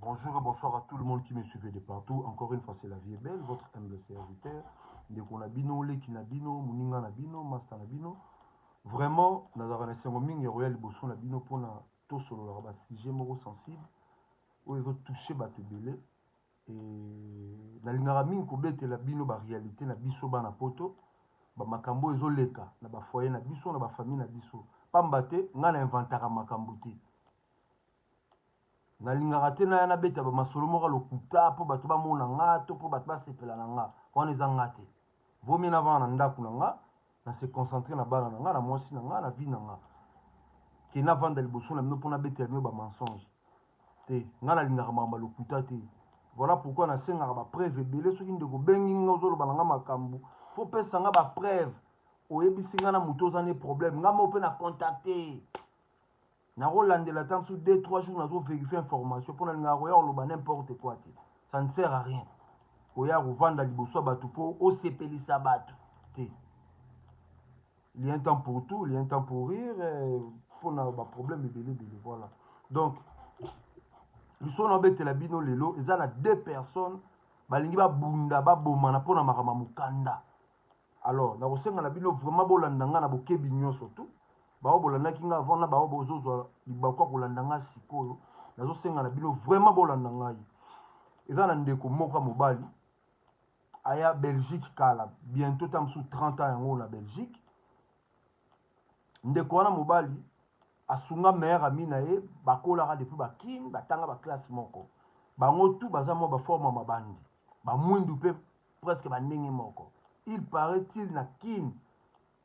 Bonjour et bonsoir à tout le monde qui me suivait de partout. Encore une fois, c'est La Vie est Belle, votre humble serviteur. Ndeko Nabino, Leki Nabino, Muninga Nabino, Master Nabino. Vraiment, nazara na sengo mingi royal liboso Nabino pour na to solo la sujet moko sensible où il veut toucher bato belé et na lingara mingi ko betela bino ba réalité na biso bana poto ba makambo ezoleka na ba foyer na biso na ba famille na biso. Pamba te nga na inventara makambo te. Nalingaka te na yana beta ba masolo moko lokuta po bato ba mona nga to po bato ba sepela na nga wana eza nga te vomi na vana na ndako na nga na se concentrer na bana na nga na mwasi na nga na vie na nga ke na vanda liboso na bino mpona betela bino ba mensonge te nga nalingaka makambo lokuta te. Voilà pourquoi nasengaka ba preuve ebele soki ndeko bengi nga ozoloba na nga makambo fo pesa nga ba preuve oyebisi nga na moto oza ne problème nga mo mpe na contacter nakolandela tant sur 2-3 jours nazo vérifier information pour nalinga koya oloba n'importe quoi te ça ne sert à rien koya kovanda liboso ya bato mpo osepelisa bato te. Il y a un temps pour tout, il y a un temps pour rire pour na ba problème ebele voilà. Donc liso na betela bino lelo eza na 2 personnes balingi babunda babomana mpona makama mokanda. Alors nakosenga na bino vraiment bolanda nga na bokebi nyonso tout bao bolandaki nga avant na bao bozozwa libakwa kolanda nga sikoyo nazosenga na bino vraiment bolanda ngai. Eza na ndeko moko mobali aya Belgique kala bientôt tam sous 30 ans yango na Belgique. Ndeko wana mobali asunga meilleur ami na ye bakolaka depuis bakini batanga ba classe moko bango tout baza mo ba forme mabandi ba mwindu pe presque bandenge moko. Il paraît-il na kin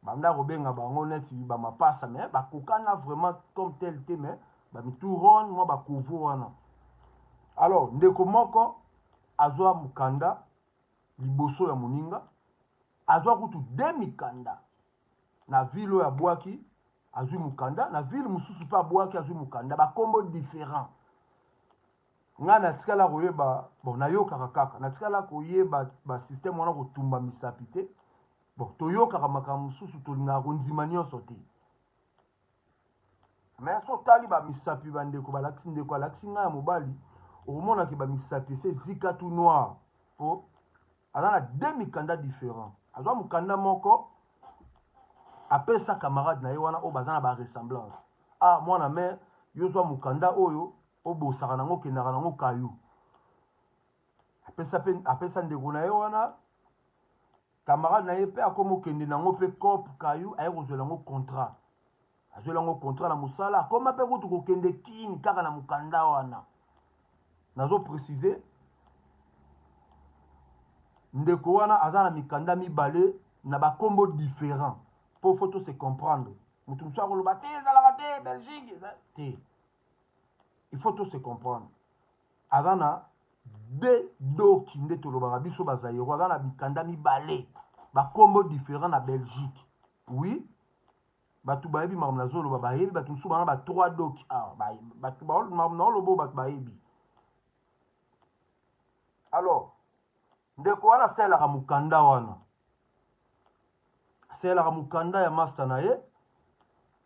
banda kobenga bango neti ba mapasa mais bakokana vraiment comme tel te mais ba mitouron moi ba kovo wana. Alors ndeko moko azwa mukanda liboso ya moninga azwa kutu 2 mikanda na ville ya bwaki azwi mukanda na ville mususu pa bwaki azwi mukanda ba kombo différent. Nga natikala koyeba bon nayokaka kaka natikala koyeba ba système wana kotumba misapi te. Bon toyokaka makambo mosusu tolingaka kondima nyonso te mais so tali bamisapi bandeko balakisi ndeko alakisi ngai ya mobali okomonaki bamisapi ese zika tout noir po aza na 2 mikanda différent. Azwa mokanda moko apesa camarade na ye wana oyo baza na baressemblance mwana mare yo zwa mokanda oyo obosaka nango okendaka nango kayu apesa ndeko na ye wana camarade na ye mpe akoma okende nango mpe cope kayu aye kozwela yango contrat azwela yango contrat na mosala akoma mpe kutu kokende kini kaka na mokanda wana. Nazo préciser ndeko wana aza na mikanda mibale na bakombo différent po foto se comprendre moto mosusu akoloba te ezalaka te Belgique te il faut to se comprendre aza na 2 doki nde tolobaka biso bazayero aza na mikanda mibale bakombo différent na Belgique. Oui bato bayebi makambo nazoloba bayebi bato mosusu bana ba 3 doki bato naoloba bato bayebi. Alors ndeko wana asalelaka mokanda wana asalelaka mokanda ya master na ye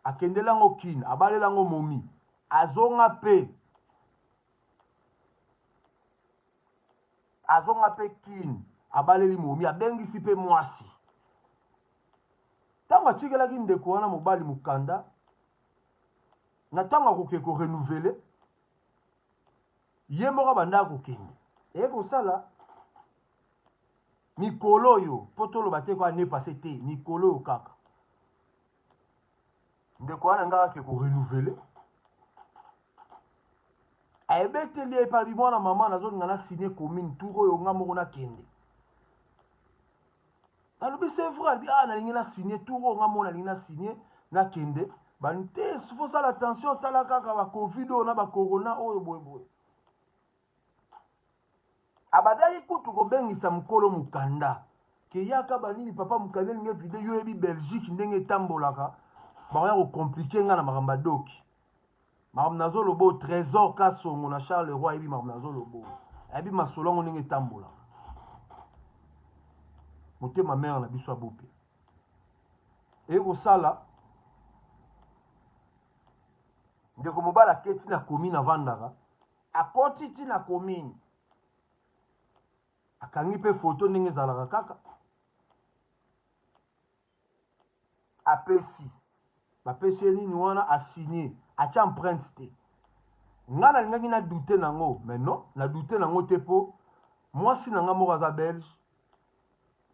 akendelango kine abalelango momi azonga pe kine abaleli momi abengisi pe mwasi. Ntango atikelaki ndeko wana mobali mokanda na ntango akoke korenouveler ye moko bandaka kokende eye kosala mikolo oyo mpo toloba te kwa ne passé te mikolo oyo kaka ndeko wana ngaka ake korenouveler ayebeteli ye epabi mwana mama nazolinga na signe commune tour oyo nga moko nakende alobi c'est vrai alobi nalingi na signe tour oyo nga moko nalingi na signe nakende bani te fosala attention tala kaka bacovid oyo na bacorona oyo boyeboye abadaki kutu kobengisa mokolo mokanda ke yaka banini papa mokanda elingi evide yo yebi Belgique ndenge etambolaka bakoya kokomplike nga na makambo adoki makambo nazoloba trésor kasongo na Charles Roy ayebi makambo nazoloba ayebi masolongo ndenge etambolaka motema mare na biso abope eye kosala ndeko mobali aketi na komi na vandaka akoti ntina commune akangi mpe foto ndenge ezalaka kaka apesi bapesi ye nini wana asigné atia empreinte te nga nalingaki na dute nango mais non na dute nango te mpo mwasi na nga moko aza belge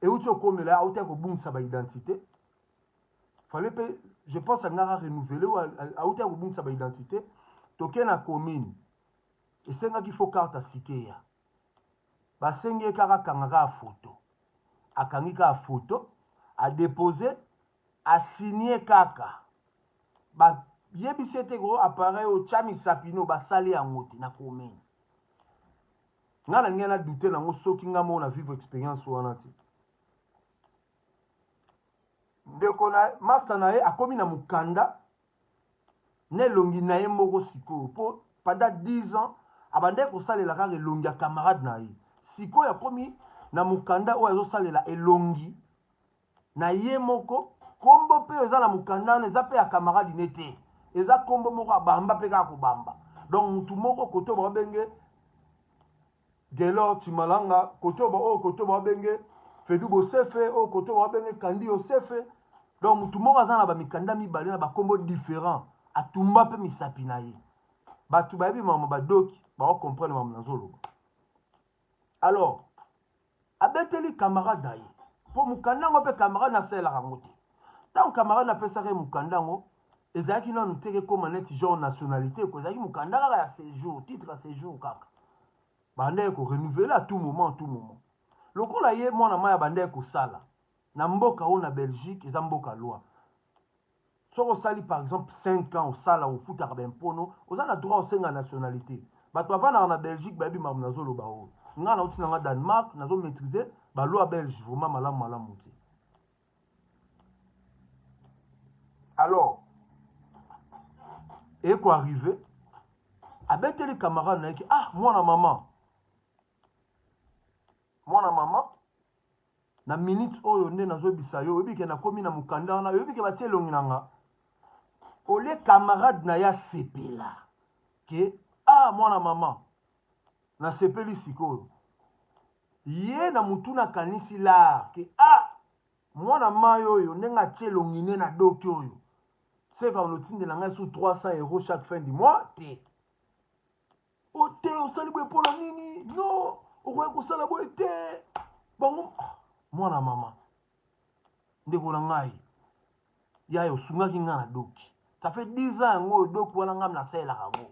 euti okomela auti akobungisa baidentité fallait mpe je pense angaka renouveler auti akobungisa baidentité toke na commune esengaki fo carte asikeya basengi ye kaka akangaka foto akangi kaka foto adepose asigné kaka bayebisi ete ko appareil otya misapino basali yango te na commune nga na ndenge na dute nango soki nga moko na vivre expérience wana te ndeko na master na ye akomi na mokanda na elongi na ye moko sikoyo mpo pendant 10 ans abandaki kosalela kaka elongi ya camarade na ye sikoyo akomi na mokanda oyo azosalela elongi na ye moko kombo mpe eza na mokanda wana eza mpe ya camarade ne te eza kombo moko abamba mpe kaka kobamba donc mutu moko kote oyo babenge Gelor Timalanga kote oyo babenge Fedu Bosefe oyo kote oyo babenge Kandi Osefe donc mutu moko aza na bamikanda mibale na bakombo différent atumba mpe misapi na ye bato bayebi mama badoki baokomprendre mama nazoloba alors abeteli camarade na ye mpo mokanda yango mpe camarade nasalelaka yango te ntango camarade apesaka ye mokanda yango ezalaki nanu teke ekoma neti genre nationalité ko ezalaki mokanda kaka ya séjour titre ya séjour kaka bandeki korenouveler à tout moment lokola ye mwana mai bandeki kosala na mboka oyo na Belgique eza mboka loi soki osali par exemple 5 ans osala ofutaka bempono oza na droit osenga nationalité bato bavandaka na Belgique bayebi makambo nazoloba oyo nga nauti nanga Danemark nazomaîtrise baloi belge vraiment malamu te alors eko arrivé abeteli camarade na yeke mwana mama na minute oyo nde nazobisa yo oyebi ke nakomi na mokanda wana oyebi ke batie elongi na nga olie camarade na ye asepela ke mwana mama nasepeli sikoyo ye na mutu nakanisi lar ke mwana mai oyo ndenge atie elongi ne na doki oyo seka onotindela ngai su 300 € chaque fin du mois te ote osali boye mpona nini non okoki kosala boye te bango mwana mama ndeko na ngai yaye osungaki ngai na doki ça fait 10 ans yango oyo doki wana ngam nasalelaka yango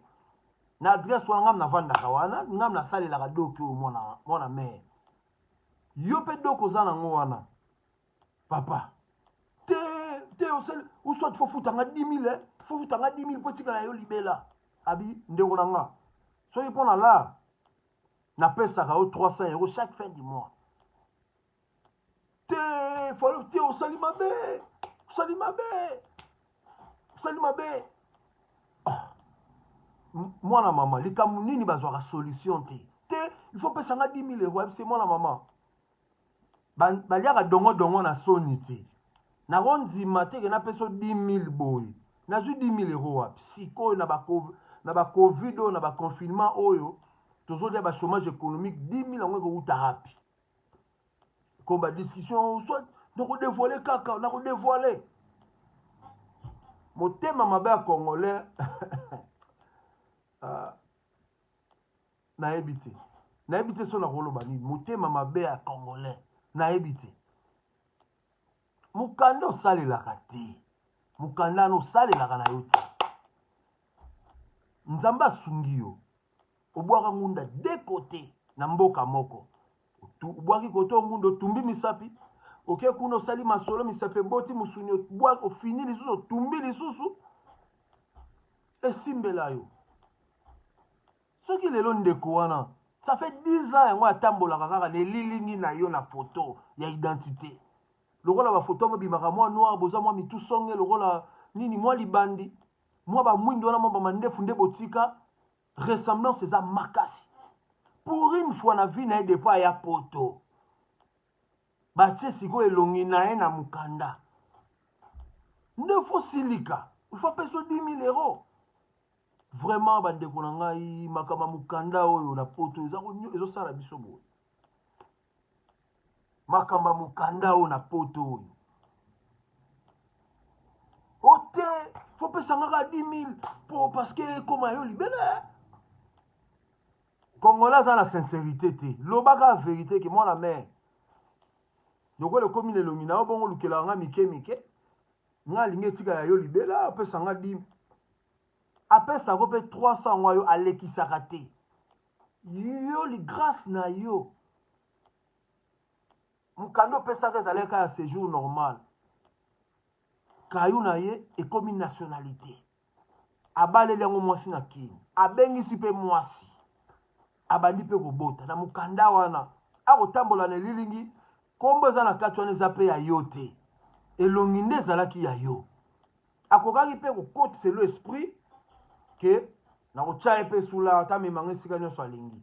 na adresse wana ngam navandaka wana ngam nasalelaka doki oyo mwana mere yo mpe doki oza nango wana papa te osali uswati fo futanga 10 000 fo futanga 10 000 mpo etikala yo libela abi ndeko na nga soki mpo na lar napesaka yo 300 € chaque fin du mois te osali mabe mwana mama likambo nini bazwaka solution te il faut pesanga 10 000 € abise mwana mama baliaka dongo na soni te nakondima teke napesa 10 000 boye nazwi 10 000 € wapi sikoyo na bacovid oyo na baconfinement oyo tozolia bachômage économique 10 000 yango ekouta hapi ko badiscussion soit nakodévoile kaka nakodévoile motema mabe ya congolais nayebi te so nakoloba nini motema mabe ya congolais nayebi te mokanda osalelaka te mokanda ana osalelaka na yo te nzambe asungi yo obwaka ngunda de kote na mboka moko obwaki kote ngunda otumbi misapi oke kuna osali masolo misapi eboti musuni ofini lisusu otumbi lisusu esimbela yo soki lelo ndeko wana ça fait 10 ans yango atambolaka kaka na elilingi na yo na foto ya identité lokola bafoto mobimaka mwa noir boza mwa mitu songe lokola nini mwa libandi mwa bamwindi wana mwa bamandefu nde botika ressemblance eza makasi pour une fois na vie na ye depo aya poto batie sikoyo elongi na ye na mokanda nde fo silika ifo peso 10 000 €. vraiment bandeko na ngai makama mukanda oyo na poto ezosala biso boye makamba mukanda oyo na poto oyo ote faut pesa ngaka 10 000 po parce que koma yo libele Congolais aza na sincérité te lobaka vérité ke mwana mère lokola ekomi lelongi na yo bongo lukela nga mike mike nga alingi etikala yo libela apesa nga 10 apesako mpe 300 ngwa yo alekisaka te yo li grâce na yo mukanda opesaka ezalaki ya séjour normal kayu na ye ekomi nationalité abaleli yango mwasi na kini abengisi mpe mwasi abandi mpe kobota na mukanda wana akotambola na elilingi kombo eza na kati wana eza mpe ya yo te elongi nde ezalaki ya yo akokaki mpe kokotiselo esprit ke nakotya ye mpe sula ata memanga esika nyonso alingi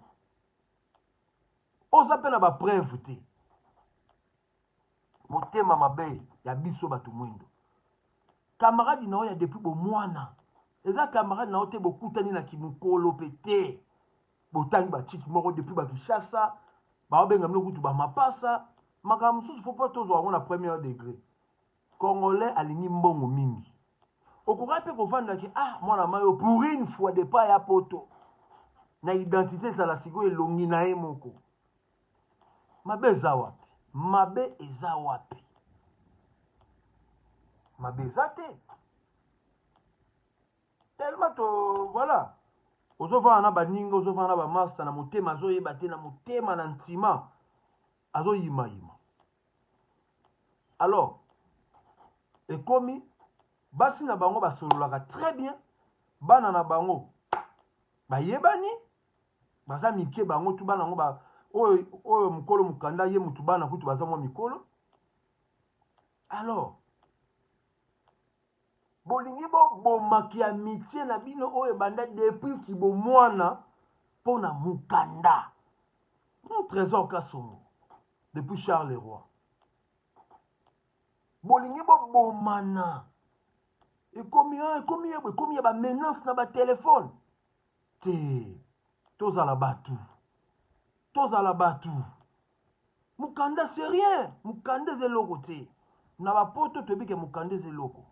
oza mpe na bapreuve te motema mabe ya biso bato mwindo kamaradi na oyo ya depuis bomwana eza kamaradi na oyo te bokutani na kimokolo mpe te botangi batiki moko depuis bakishasa baobenga mino kutu bamapasa makambo mosusu fo mpo tozwa yango na premier degré congolais alingi mbongo mingi okokai mpe kovandaki mwana mayo pour une fois de pas ya poto na identité ezala sikoyo elongi na ye moko mabe eza wapi mabe eza wapi mabe eza te tellement to voilà ozovana na baninga ozovana na bamasta na motema azoyeba te na motema na ntima azoyimayima alors ekomi basi na bango basololaka très bien bana na bango bayebani baza mike bango tu bana yango oyo mokolo mokanda ye mutu bana kutu baza mwa mikolo alors bolingi bobomaki amitié na bino oyo banda depuis kibomwana mpo na mukanda trésor kasongo depuis Charles Leroy bolingi bobomana ekomi ya bamenance na batelefone te tozala batu mukanda c'est rien mukanda eza eloko te na bapoto toyebi mukanda eza eloko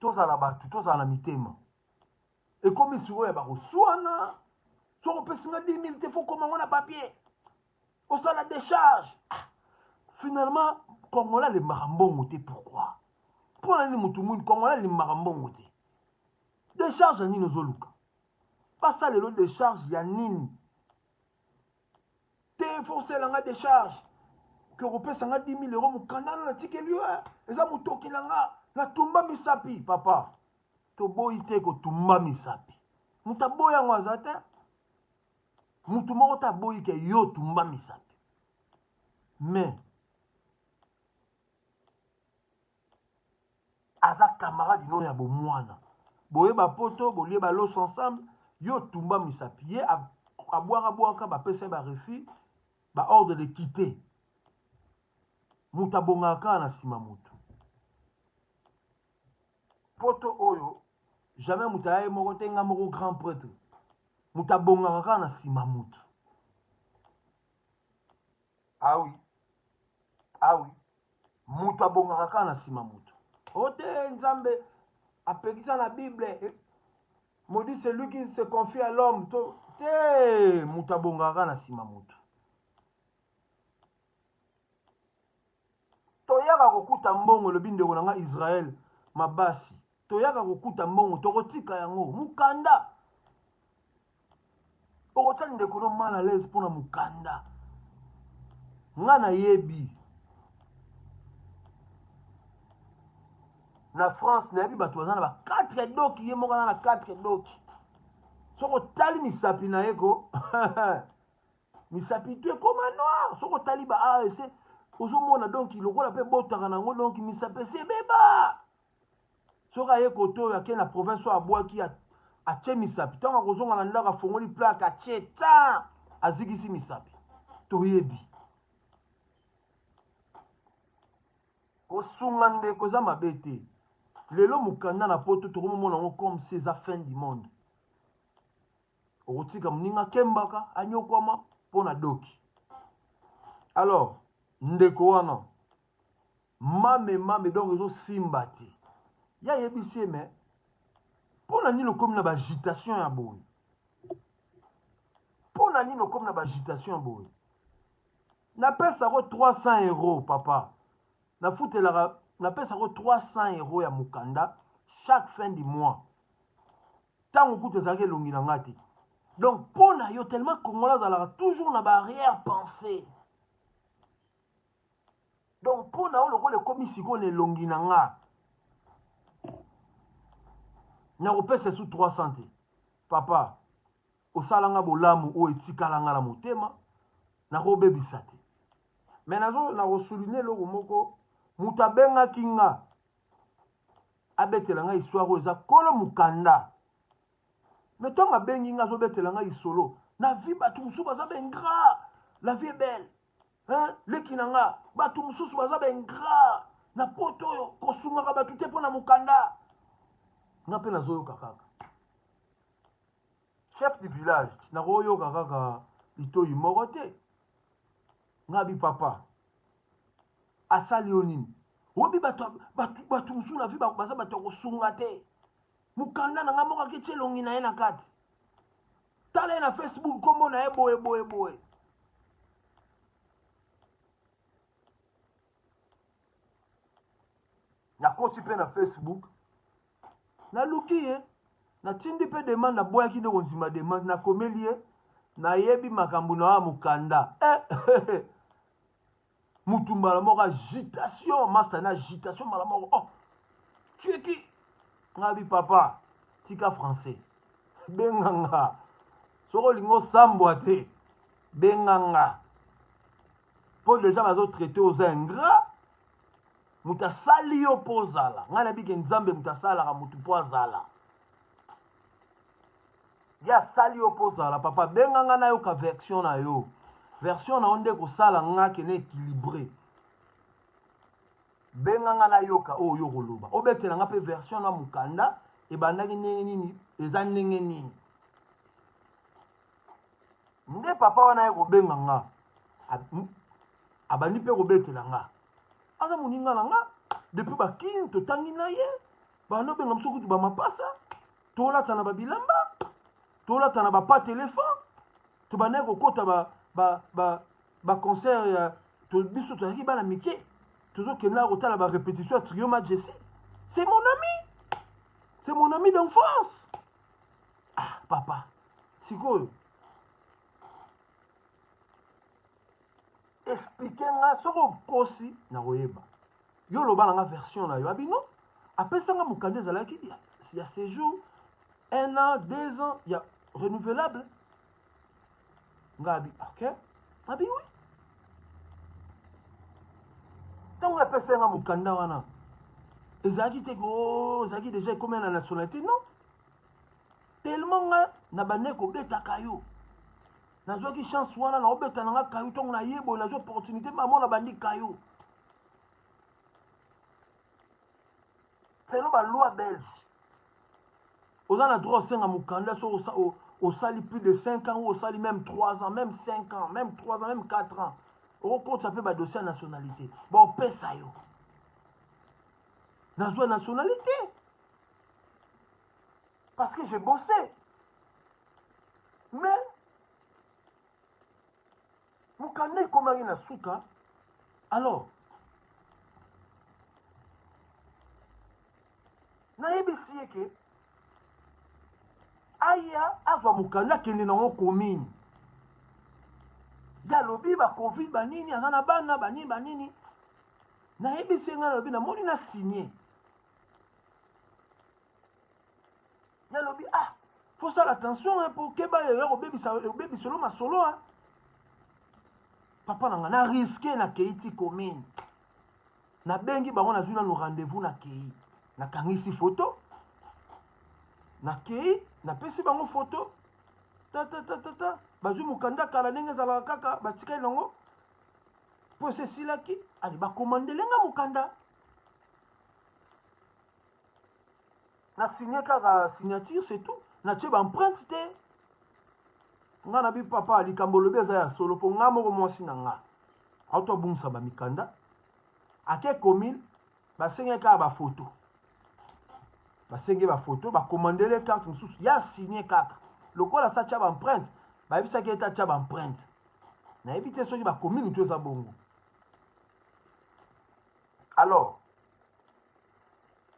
tozala batu tozala na mitema ekomi sikoyo ya bakoswana soko opesinga 10 000 te fo komango na papier osala décharge finalement congolais alembaka mbongo te pourquoi mpo na nini mutu mwini congolais alembaka mbongo te décharge ya nini ozoluka basa lelo décharge ya nini te foselanga décharge ke kopesanga 10 000 euros mukanda na tikeli yo eza motoki na nga natumba misapi papa toboyi te kotumba misapi mutu aboyi yango aza te mutu moko te aboyi ke yo tumba misapi mais aza camarade no ya bomwana boyeba poto bolie baloso ensemble yo tumba misapi ye abwaka bapesa barefi baordre de quitter mutu abongaka na nsima mutu poto oyo jamais mutu ayaye moko te nga moko grand prêtre mutu abongaka kaka na nsima mutu awi mutu abongaka kaka na nsima mutu ote nzambe apekisa na bible maudit celui qui se confie à l'homme te mutu abongaka kaka na nsima mutu toyaka kokuta mbongo lobi ndeko na nga Israel mabasi toyaka kokuta mbongo tokotika yango mukanda okotya ndeko no mal à l'aise mpona mukanda nga nayebi na France nayebi bato baza na ba 4 doki ye moko aza na 4 doki soki otali misapi na ye ko misapi tu ekoma noir soki otali ba AEC ozomona donc lokola mpe botaka nango donc misapi esi ebeba soki aye kote oyo ake na province oyo abwaki atie misapi ntango akozonga na ndako afongoli plake atie ta azikisi misapi toyebi kosunga ndeko eza mabe te lelo mukanda na poto tokomona ngo comme c'est la fin du monde okotika muninga kembaka anyokwama pona doki. Alors ndeko wana mame donc ezo simbati ya yebisi me pona nino comme na ba agitation ya boye, pona nino comme na ba agitation ya boye. Na pesa ko 300 € papa, na futelaka na pesa ko 300 € ya mukanda chaque fin du mois tango kutu ezalaki elongi na ngati. Donc pona yo tellement congolais azalaka toujours na ba arrière pensée. Donc pona o lokola ekomi sikoyo na elongi na nga na kopesa sous 300 te papa, osalanga bolamu oyo etikalanga na motema na kobebisa te. Mais nazo na kosuline eloko moko, moto abengaki nga abetela nga histoire oyo eza kolo mukanda. Mais ntongo abengi nga azobetela nga isolo na vi bato mosusu baza bengra, la vie est belle, hein? Leki na nga bato mosusu baza bengra na poto oyo kosungaka bato te mpo na mukanda. Nga mpe nazoyoka kaka chef du village nakoyoka kaka litoyi moko te. Nga bi papa asali yo nini obi bato mosusu na vi baza bato kosunga te. Mukanda na nga moko aketi elongi na ye na kati, tala ye na Facebook kombo na ye boye. Nakoti mpe na Facebook naluki ye natindi mpe demande naboyaki nde konzima demande nakomeli ye nayebi makambo na wa mukanda. Mutu mbala moko agitation master na agitation mbala moko. Oh tu es qui? Nga bi papa tika français benganga soko lingo sambwa te benganga po déjà bazo traiter aux ingrat. Muta sali yo pozala nga na bike nzambe muta sala ka mutu po azala ya sali yo pozala papa benganga na yo ka version na yo, version na onde ko sala nga kene équilibré. Benganga na yoka o yo koloba obetela nga pe version na mukanda ebandaki ndenge nini eza ndenge nini. Nde papa wana ye kobenga nga abandi mpe kobetela nga aza moninga na nga depuis bakini totangi na ye bando benga mosu kutu bamapasa tolata na babilamba tolata na bapa telefone tobandaki kokota baconcert ya biso tozalaki bana mike tozokenda kotala barépétition ya trio majesty. C'est mon ami d'enfance. Ah papa sikoyo explique nga soko kosi na koyeba yo loba na nga version na yo abino apesanga mukanda ezalaki ya séjour 1 an 2 ans ya renouvelable. Nga abi ok abi oui ntango apesanga mukanda wana ezalaki te ko ezalaki déjà ekomi na nationalité non tellement nga na bande kobetaka yo nazwaki chance wana na obeta na nga kayo ntongo na ye boye nazwa opportunité mamo na bandi kayo selo baloi belge oza na droit osenga mukanda so osali plus de 5 ans ou osali même 3 ans même 5 ans même 3 ans même 4 ans okokota mpe badossier ya nationalité baopesa yo nazwa nationalité parce que j'ai bossé. Mais mukanda ekomaki na suka alors nayebisi ye ke aya azwa mukanda akende nango commune yalobi bacovid banini aza na bana banini nayebisi ye ngai nalobi namoni na signe yalobi ah faut faire attention hein, pour keba yo kobebiselo masolo hein. Papa nanga na risqué na keiti commune na bengi bango nazwi nano rendez-vous na kei nakangisi photo na kei napesi bango photo ta bazwi mukanda kala ndenge ezalaka kaka batikali nango po esesilaki ali bakomandelenga mukanda na signé kaka signature c'est tout na tie baempreinte te nga na bi papa likambo lobi eza ya solo mpo nga moko mwasi na nga auto abungisa bamikanda ake commune basenge kaka bafoto basenge bafoto bakomandele carte mosusu ya signé kaka lokola sa tia baempreinte bayebisaki ete atia baempreinte nayebi te soki bacommune to eza bongo alors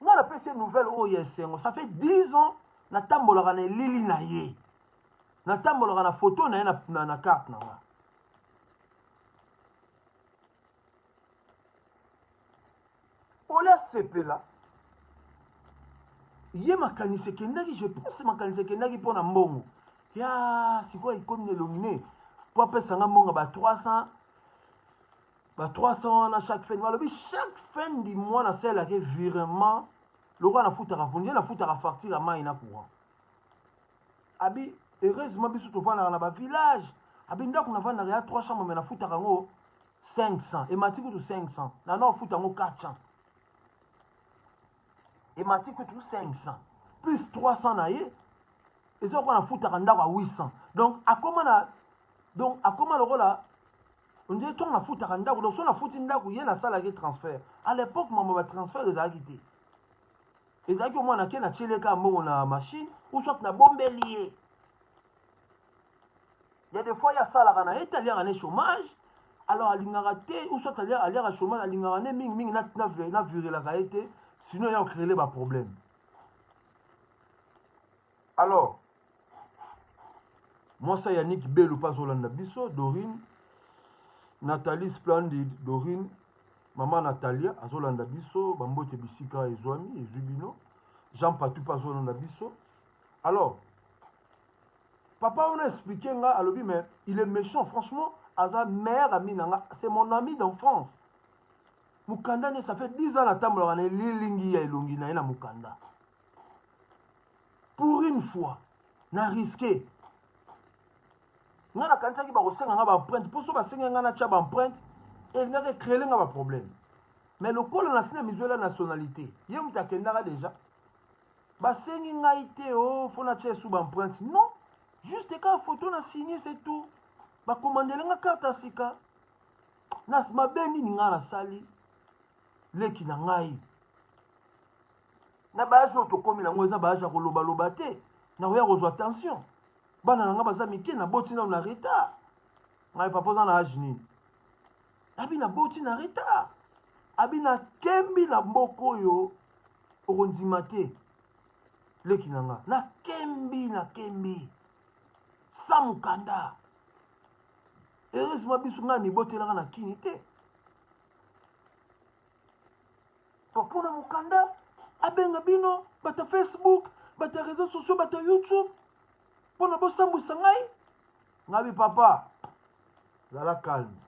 nga napesi nouvelle oyo esengo ça fait 10 ans natambolaka na elili na ye natambolaka na foto na ye na carte na nga olia sepela ye makanisi ekendaki je pense makanisi ekendaki mpo na mbongo ya sikoyo ekomi na elongi ne mpo apesanga mbongo ba 300 wana chaque fin balobi chaque fin du mois nasalelaki virement lokola nafutaka fondi nafutaka facture ya mai na courant abi heureusement biso tovandaka na bavillage abi ndako navandaka ya 3 chambre me nafutaka yango 500 emati kutu 500 nana ofuta yango 400 emati kutu 500 plus 300 na ye eza koka nafutaka ndako ya 800 donc akoma lokola ondie ntongo nafutaka ndako donc so nafuti ndako ye nasalaki transfert à l'époque mama batransfert ezalaki te ezalaki omwana ke natieleka mbongo na machine ou soit nabombeli ye ya des fois ye asalaka na ye te aliaka ne chômage alors alingaka te ou soit aliaka chômage alingaka ne mingimingi navirelaka ye te sinon ya ocréele baproblème alors mwasa Yannick Belu mpe azolanda biso Dorine Nathalie Splendide Dorine Maman Natalia azolanda biso bambote bisika ezwami ezwibino Jean Patou mpe azolanda biso alors papa on a expliqué nga alobi mais il est méchant franchement aza meilleur ami nanga c'est mon ami d'enfance mukanda ne ça fait 10 ans natambolaka na lilingi ya elongi na ye na mukanda pour une fois na risqué nga nakanisaki bakosenga nga baempreinte mpo so basenga nga natia baempreinte elingaka ekréele nga baproblème mais lokola na sina mizwela nationalité ye moto akendaka déjà basengi ngai te o fo natia esu baempreinte non juste kaka photo na signé c'est tout bakomandele nga carte ya sika mabe nini nga nasali leki na ngai na bayage oyo tokomi nango eza bayage ya kolobaloba te nakoya kozwa attention bana na nga baza mike naboti nano na retard ngai papa oza na age nini abi naboti na retard abi nakembi na mboka oyo okondima te leki na nga nakembi sa mokanda heureusement biso ngai mibotelaka na kini te mpona mokanda abenga bino bata Facebook bata réseaux sociaux bata YouTube mpona bosambwisa ngai ngabi papa zala calme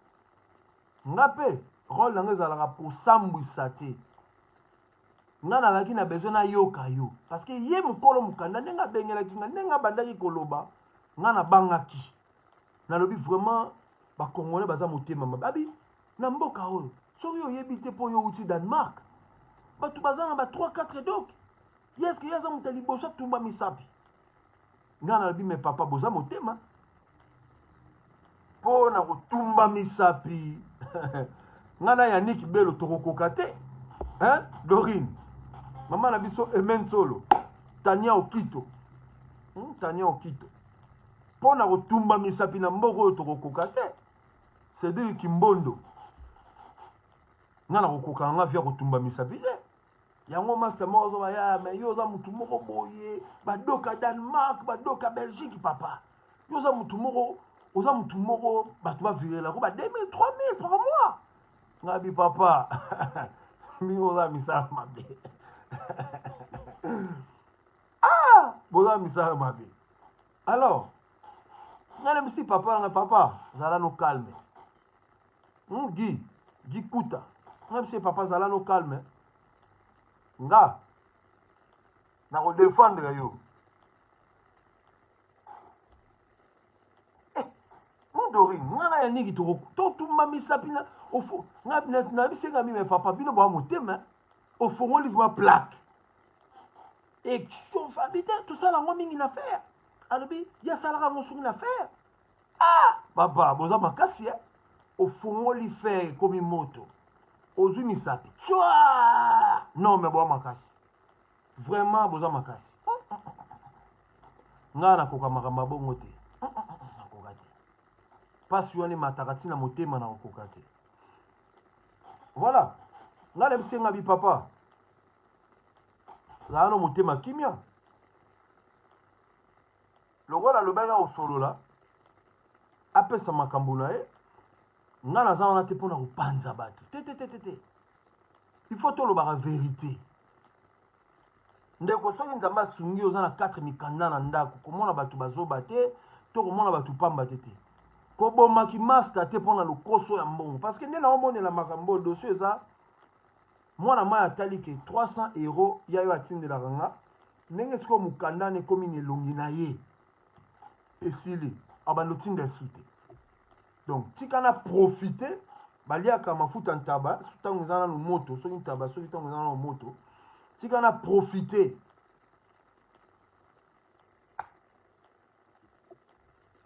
nga mpe role nango ezalaka kosambwisa te nga nalaki na besoin nayoka yo parce que ye mokolo mokanda ndenge abengelaki nga ndenge abandaki koloba nga nabangaki nalobi vraiment bakongolais baza motema mabe abi na mboka oyo soki oyebi te mpo yo uti Danemark bato baza na ba 3-4 dok yeske ye aza moto ya liboso atumba misapi nga nalobi me papa boza motema mpo na kotumba misapi nga na Yannick Belu tokokoka te Dorine mama na biso Emen Solo Tania Okito mpo na kotumba misapi na mboka oyo tokokoka te Cédric Kimbondo nga na kokoka nga via kotumba misapi te yango master moko azoba ya me yo oza mutu moko boye badoka Danemark badoka Belgique papa yo oza mutu moko bato bavirela ko ba 2000 3000 par mois nga bi papa mi oza misala mabe boza misala mabe alors nga na misi papa zala no calme Guy Kuta nga misi papa zala no calme nga na kodefendre yo Dorine nga na Yannick totumba misapi na ofo nga na bisenga mi me papa bino bwa motema ofongoli vwa plaque et chauffe habité tout ça la mingi na faire alobi ya salaka mosungi na faire ah papa boza makasi au fongoli faire comme moto ozwi misapi chwa non mais boza makasi vraiment boza makasi nga nakoka makambo bongo te nakoka te pasi wana emataka ntina motema na kokoka te voilà nga lebisenga bipapa zala no motema kimia lokola alobaki akosolola apesa makambo na ye nga naza wana te mpona kopanza bato te il faut tolobaka vérité ndeko soki nzambe asungi oza na 4 mikanda na ndako komona bato bazoba te to komona bato pamba te te kobomaki master te mpona lokoso ya mbongo parce que nde naomonela makambo dossier eza mwana mai atali ke 300 € ya yo atindelaka nga ndenge sikoyo mokanda na ekomi na elongi na ye esili abanda otinda esu te donc tika na profite baliaka mafuta ntaba ntango eza nano moto soki ntaba soki ntango eza nano moto tika na profite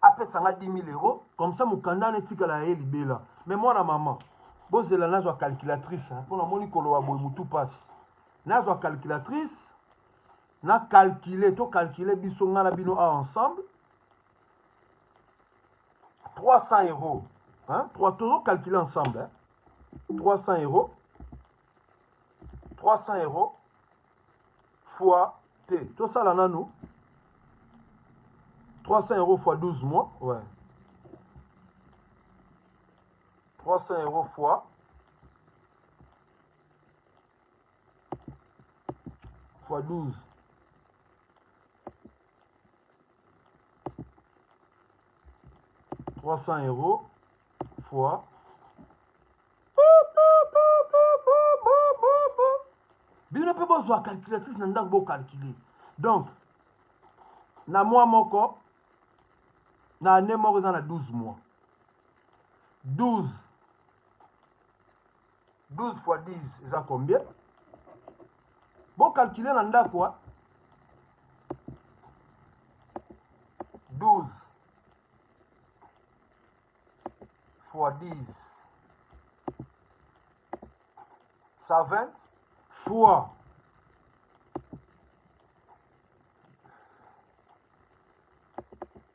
apesanga 10 000 € comme ça mokanda na etikala ye libela mais mwana mama bozela nazwa calculatrice mpona moni koloba boye mutu pasi nazwa calculatrice na calculer to calculer biso nga na bino a ensemble 300 €. Hein? Toujours calculer ensemble. Hein? 300 €. 300 € fois T. Tout ça là, nous. 300 € fois 12 mois. Ouais. 300 € fois 12. 300 € fois bino mpe bozwa calculatrice na ndako bocalcule donc na mois moko na année moko eza na 12 mois 12 fois 10 eza combien bocalcule na ndako 12 fois 10, ça 20 fois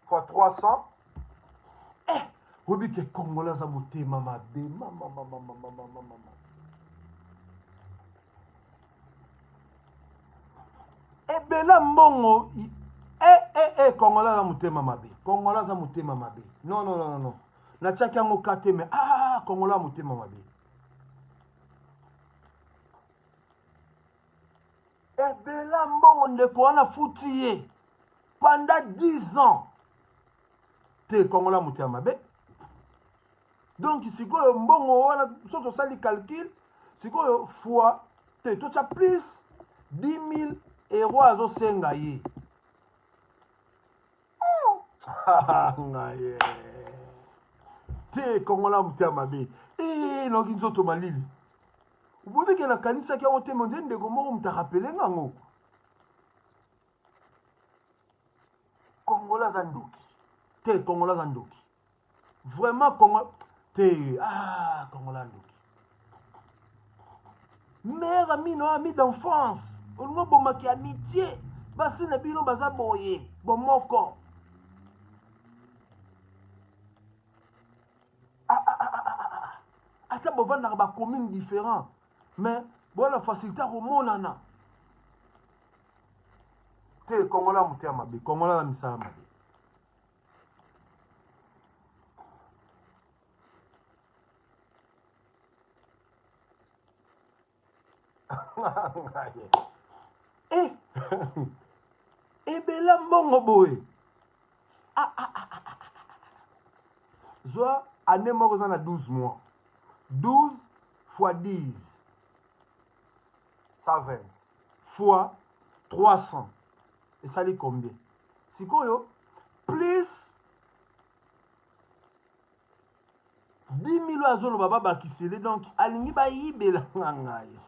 fois 300. Obi ke Congolais za motema mabe mama. Ebela mbongo Congolais za motema mabe. Congolais za motema mabe. Non. Na tchaki yango kate me Congolais motema mabe. Ebela mbongo ndeko wana futi ye pendant 10 ans te Congolais motema mabe. Donc sikoyo mbongo wana soki osali calcul sikoyo fois te tocha plus 10 000 € azosenga ye ngaye te Congolais motema mabe noki nzoto malili ubobeke na kanisaki yango te monze ndeko moko mutarapele ngango Congolais za ndoki te Congolais za ndoki vraiment Congolais te Congolais ndoki meilleur ami d'enfance olingo bomaki amitié basi na bino baza boye bomoko ata bovandaka bacommune différent mais bona facilité akomonana te Congolais motema mabe Congolais na misala mabe ebela mbongo boye zwa année moko eza na 12 mois 12 fois 10 ça 20 fois 300 esali combien sikoyo plus 10 000 azoloba babakisele donc alingi bayibela ngai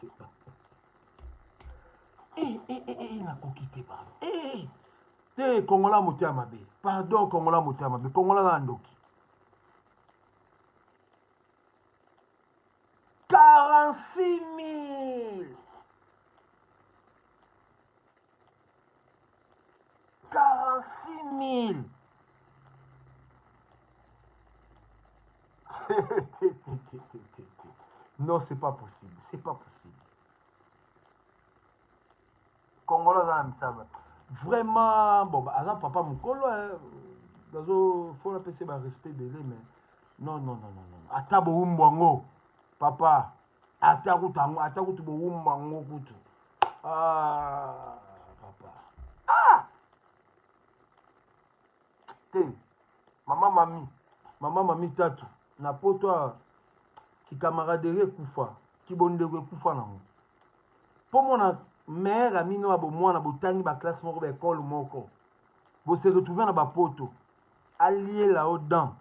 nakoki te pardon te kongola moto ya mabe pardon kongola moto ya mabe kongola na ndoki 46 000 46 000 non, c'est pas possible. C'est pas possible. Congolais dans la misaba. Vraiment, bon, bah, papa Mukolo, faut l'appeler c'est respect de lui, mais non, non, non, non, non. Atabo umbango, papa. Ataku bo umbango kutu. Ah, papa. Ah! Te, maman mami tatu. Na poto ki camaraderie kufa, ki bondego kufa nango. Po mona mère ami no abo mwana botangi ba classe moko ba école moko. Bo se retrouver na ba poto. Allié là au dents.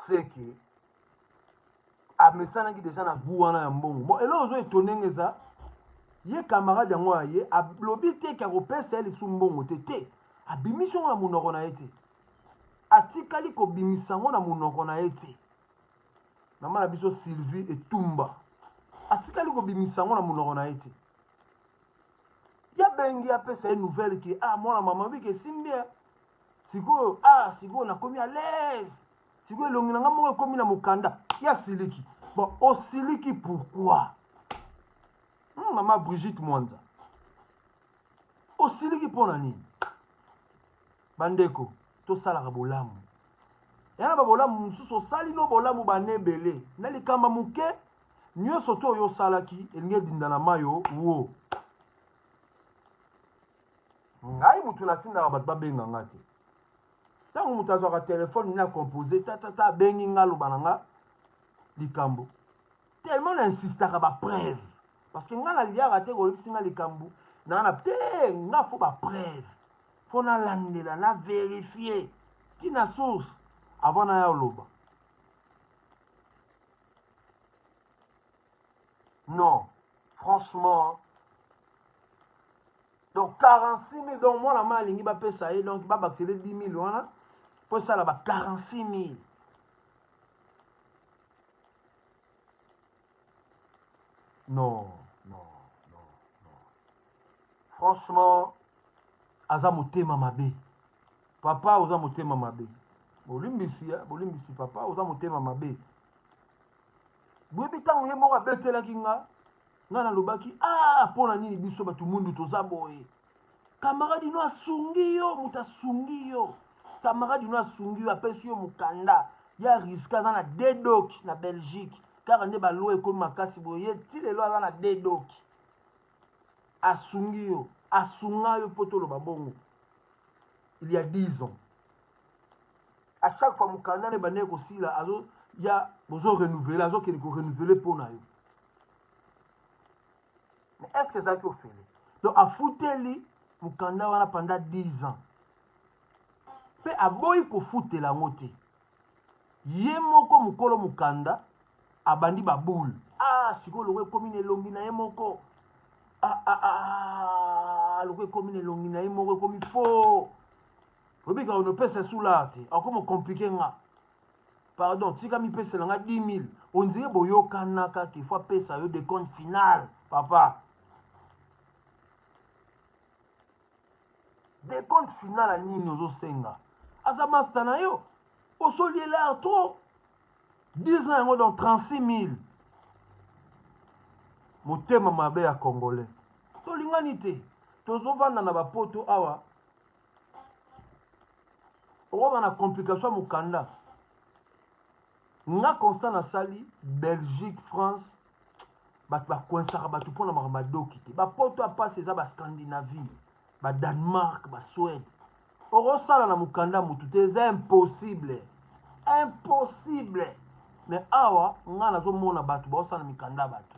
C'est que a mesana ki déjà na bu wana ya mbongo. Bon elo ozo étonné ngeza. Ye camarade yango aye a lobi te ka kopesa ele su mbongo te. Abimisi ngo na munoko na ete. Atikali ko bimisango na munoko na ete. Mama na biso Sylvie Etumba. Atikali ko bimisango na munoko na ete. Ya bengi apesa une nouvelle qui moi na maman bi ke simbia. Siko na komi à l'aise. Siko elongi na ngamo komi na mukanda. Ya siliki. Bon, o siliki pourquoi? Maman Brigitte Mwanza. O siliki pona nini? Bandeko, to sala ka bolamu. Yana ba bolamu mususu sali no bolamu banebele. Na likamba muke nyoso to yo salaki elinge dinda na mayo wo. Ngai mutu na sinda ba babenga ngati. Tango mutu azwa ka téléphone na composer ta bengi ngalo bananga likambo. Tellement insista ka ba preuve. Parce que ngala liara te ko singa likambo. Na te nga fo ba preuve. Faut na landela na vérifier. Tina source avant na ya loba. Non, franchement. Donc 46 000, donc moi la malingi va payer ça, donc il va bâtir 10 000 wana. Pour ça là-bas 46 000. Non, non, non, non. Franchement, aza motema mabe. Papa oza motema mabe. Bolimbisi papa oza motema mabe. Boyebi tango ye moko abetelaki nga na lobaki pona nini biso bato mundu toza boye. Camarade no asungi yo, muta asungi yo. Camarade no asungi yo apesi yo mukanda. Ya riska aza na dedok na Belgique. Car nde balo ekomi makasi boye ti lelo aza na dedok. Asungi yo, asunga yo poto lo babongo. Il y a 10 ans. À chaque fois mukanda ne bane ko sila azo ya bozo renouveler azo kene ko renouveler pona yo. Mais est-ce que ça qui fait? Donc a fouteli mukanda wana pendant 10 ans. Pe aboyi ko foutela ngote. Ye moko mukolo mukanda abandi baboule. Siko lowe komine longi na ye moko. Lowe komine longi na ye moko komi fo. Obi ka ono pesa soulate. Akomo compliqué nga. Pardon, tika mi pesa nga 10 000. On dirait boyo kanaka qu'il faut pesa yo de compte final, papa. De compte final à nini ozo senga. Asa master na yo. Oso liela trop. 10 ans yango donc 36 000. Motema mabe ya Congolais. To lingani te. Tozo vanda na bapoto awa. Owa na complication mukanda. Nga constant na sali Belgique, France. Bat ba coinsaka batu pona makamba dokite. Ba poto a passe za ba Scandinavie, ba Danemark, ba Suède. Oro sala na mukanda mutu te c'est impossible. Impossible. Mais awa nga nazo mona batu ba osala mikanda batu.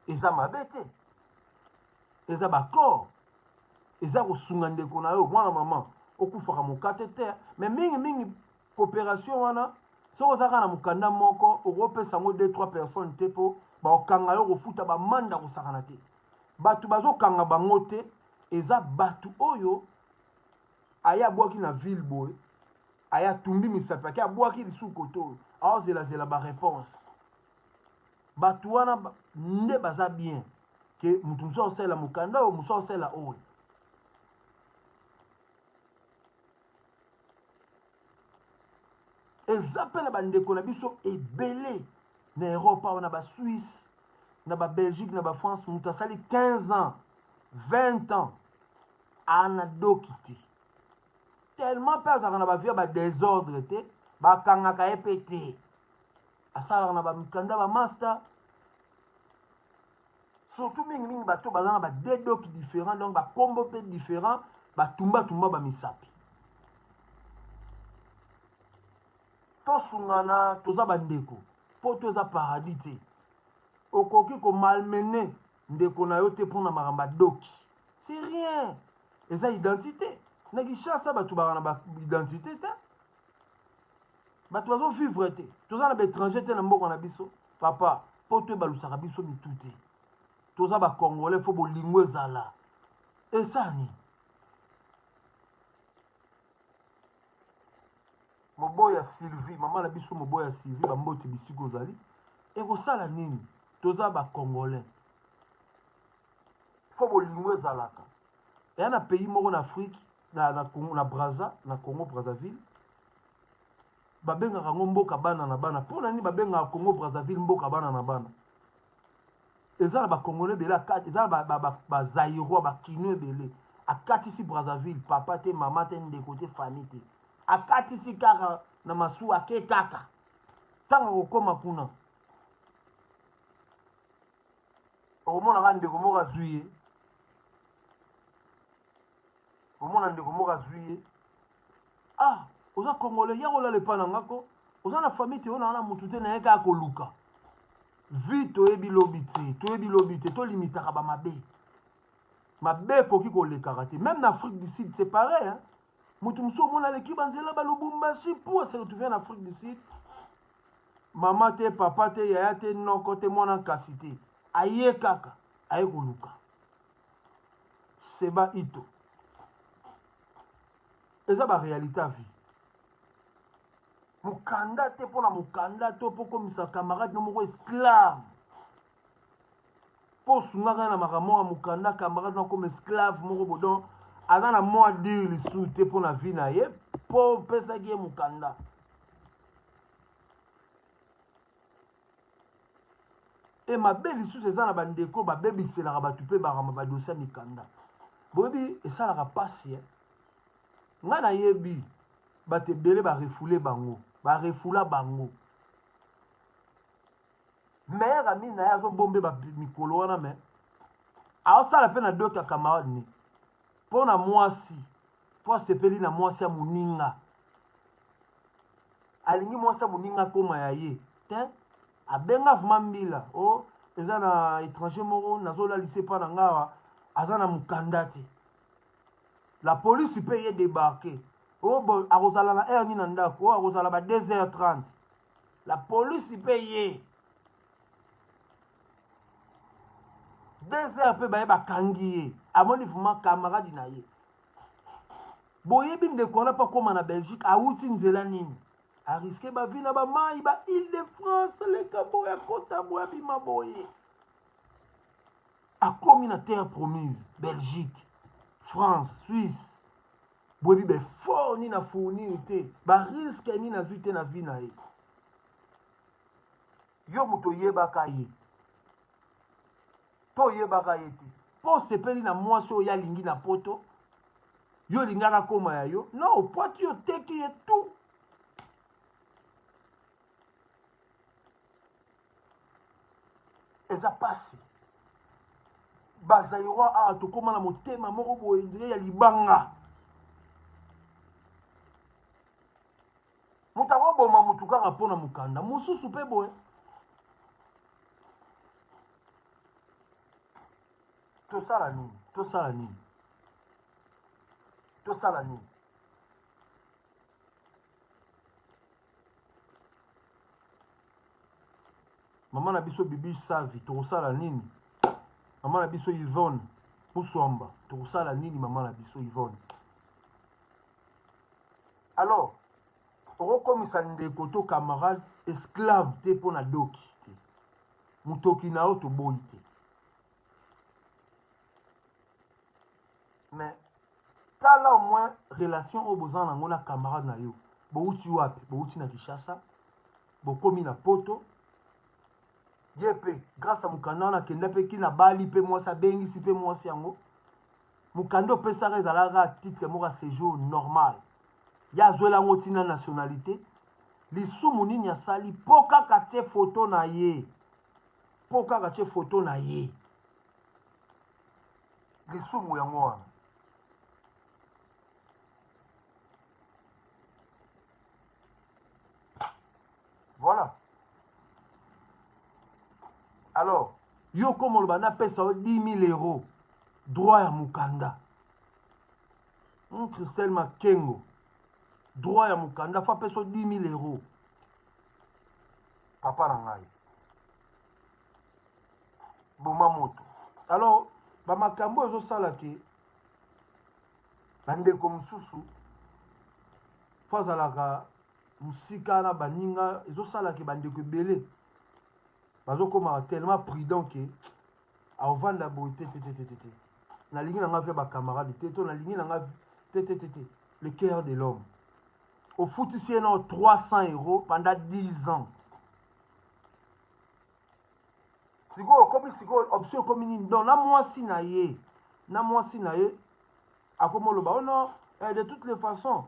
Eza mabete. Eza ba corps. Eza ko sunga ndeko na yo mwana mama okufaka mukate te mais mingi coopération wana so ozaka na mukanda moko okopesa ngo 2-3 personnes te po baokanga yo kofuta bamanda kosakana te bato bazokanga bango te eza bato oyo aya abwaki na ville boye aya tumbi misapi ake abwaki lisusu koto oyo aozelazela baréponse bato wana nde baza bien ke moto mosusu aosalela mokanda oyo mosusu aosalela oyo eza mpe na bandeko na biso ebele na Europe awa na baSuisse na baBelgique na baFrance moto asali 15 ans 20 ans anadoki te tellement mpe azalaka na bavia badésordre te bakangaka ye mpe te asalaka na bamikanda bamaster surtout mingimingi bato baza na badedoki différent donc bakombo mpe différent batumbatumba bamisapi tosungana toza bandeko mpo toza paradis te okoki komalmene ndeko na yo te mpona makambo adoki c'est rien eza identité na Kinshasa bato baka na baidentité te bato bazovivre te toza na baétranger te na mboka na biso papa mpo to ebalusaka biso mitu te toza bacongolais fo bolingo ezala esani moboya Sylvie mama na biso moboya Sylvie bambote bisika ozali ekosala nini toza bacongolais fo bolingo ezalaka eya na pays moko na Afrique na Brazza na Congo Brazzaville babengaka yango mboka bana na bana mpona nini babengaka Congo Brazzaville mboka bana na bana eza na bacongolais ebele akati eza na bazairois bakino ebele akatisi Brazzaville papa te mama te ndeko te famille te akatisi kaka na masuwa ake kaka ntango kokoma kuna okomonaka ndeko moko azwi ye omona ndeko moko azwi ye ah oza congolais ya kolala epa na ngako oza na famille te onaka na motu te na ye kaka koluka vi toyebi lobi te tolimitaka bamabe mabe ekoki kolekaka te même na Afrique du Sud c'est pareil hein? Motu mosusu omona aleki banzela balubumbashi po se retrouver en Afrique du Sud mama te papa te yaya te noko te mwana kasi te aye kaka aye koluka seba ito eza baréalité ya vie mokanda te mpona mokanda to mpo komisa camarade no moko esclave mpo osungaka na makambo ya mokanda camarade no akoma esclave moko bodon aza na mwa dire lisusu te mpona vie na ye mpo opesaki ye mokanda e mabe lisusu eza na bandeko babebiselaka bato mpe bakama badosie ya mikanda boyebi esalaka pasi ngai nayebi bato ebele barefula bango meilleur ami na ye azobombe mikolo wana me aosala mpe na doki ya camarade ni mpo na mwasi mpo asepeli na mwasi ya moninga alingi mwasi ya moninga akoma ya ye te abenga vraimen mbila o eza na étranger moko nazolalisa epa na ngawa aza na mokanda te la police mpe ye débarqué o akozala na heure nini na ndako o akozala ba 2h30 la police mpe ye 2h mpe baye bakangi ye amoni vraimen camarade na ye boyebi ndeko wana mpo akóma na Belgique awuti nzela nini ariske bavi na bamai ba Île de France leka boye akota boye abima boye akómi na terre promise Belgique France Suisse boyebi baeffort nini afournir te bariske nini azwi te na vie na ye yo moto oyebaka ye mpo oyebaka ye te mpo osepeli na mwasi oyo alingi na poto yo olingaka koma ya yo non opwati yo teki ye tu eza pasi bazairwa awa tokóma na motema moko boye ndire ya libanga moto akoboma motu kaka mpo na mokanda mosusu mpe boye tosala nini Maman na biso Bibi Savi, tokosala nini? Maman na biso Yvonne Muswamba, tokosala nini maman na biso Yvonne? Alors, okokomisa ndeko to camarade esclave te pona doki te. Mutoki na o to boyi te. Mais tala au moins relation au besoin na ngona camarade na yo. Bouti wapi? Bouti na Kinshasa. Bokomi na poto. Yepe, grâce à mukanda na kenda pe ki na bali pe mwasi abengisi pe mwasi yango. Mukanda opesa ezalaka titre moka séjour normal. Ya zwela ngoti na nationalité. Lisumu nini asali po kaka tie photo na ye. Po kaka tie photo na ye. Lisumu yango wana. Voilà. Alors, yo comme on va pesa 10 000 euros. Droit ya mukanda. Christelle Makengo. Droit ya mukanda. Fa pesa 10 000 euros. Papa na ngai. Boma moto. Alors, ba makambo ezo sala ke bandeko mususu fazalaka musika na baninga ezo sala ke bandeko ebele bazokoma tellement prudent ke avanda boye te nalingi nanga fe bacamarade te to nalingi nanga te le cœur de l'homme au foot ici na 300 euros pendant 10 ans siko comme siko option comme ni don na mwasi na ye akomoloba oh non de toutes les façons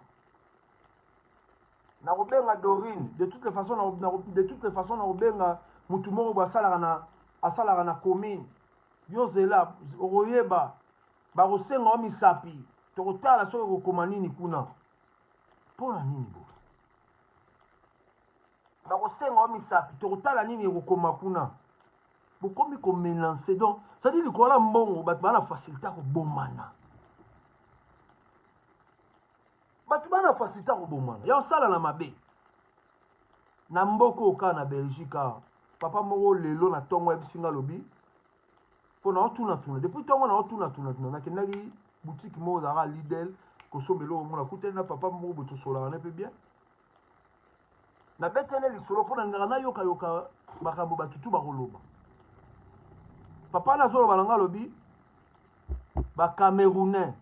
na kobenga Dorine de toutes les façons na kobenga mutu moko asalaka na commune yozela okoyeba bakosenga o misapi tokotala soki kokoma nini kuna mpona nini bo bakosenga o misapi tokotala nini ekokoma kuna bokomi komélancer donc c'est-à-dire likola mbongo bato bana facilité kobomana bato bana facilité kobomana ya osala na mabe na mboko oka na Belgique papa moko lelo na tongo ebisinga lobi po na otuna depuis tongo na otuna nakendaki boutique moko ezalaka Lidl kosombela omona kutani na papa moko boye tosolaka na mpe bien nabetele lisolo mpo na ngaka nayokayoka makambo bakitu bakoloba papa nazoloba na nga lobi bacamerounais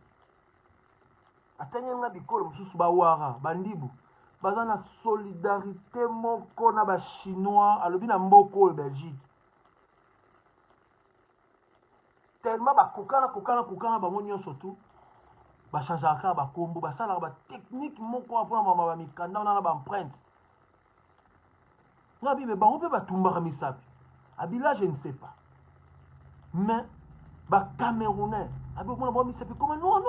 atenge nga bikolo mosusu bawara bandibu baza na solidarité moko na bachinois alobi na mboka oyo Belgique tellement bakokana bango nyonso tu bachangeaka bakombo basalaka batechnique moko mpona mama bamikanda wana na baempreinte nga bibe bango mpe batumbaka misapi abila je ne sais pas mais bacamerounais abi omona bango misapi koma noir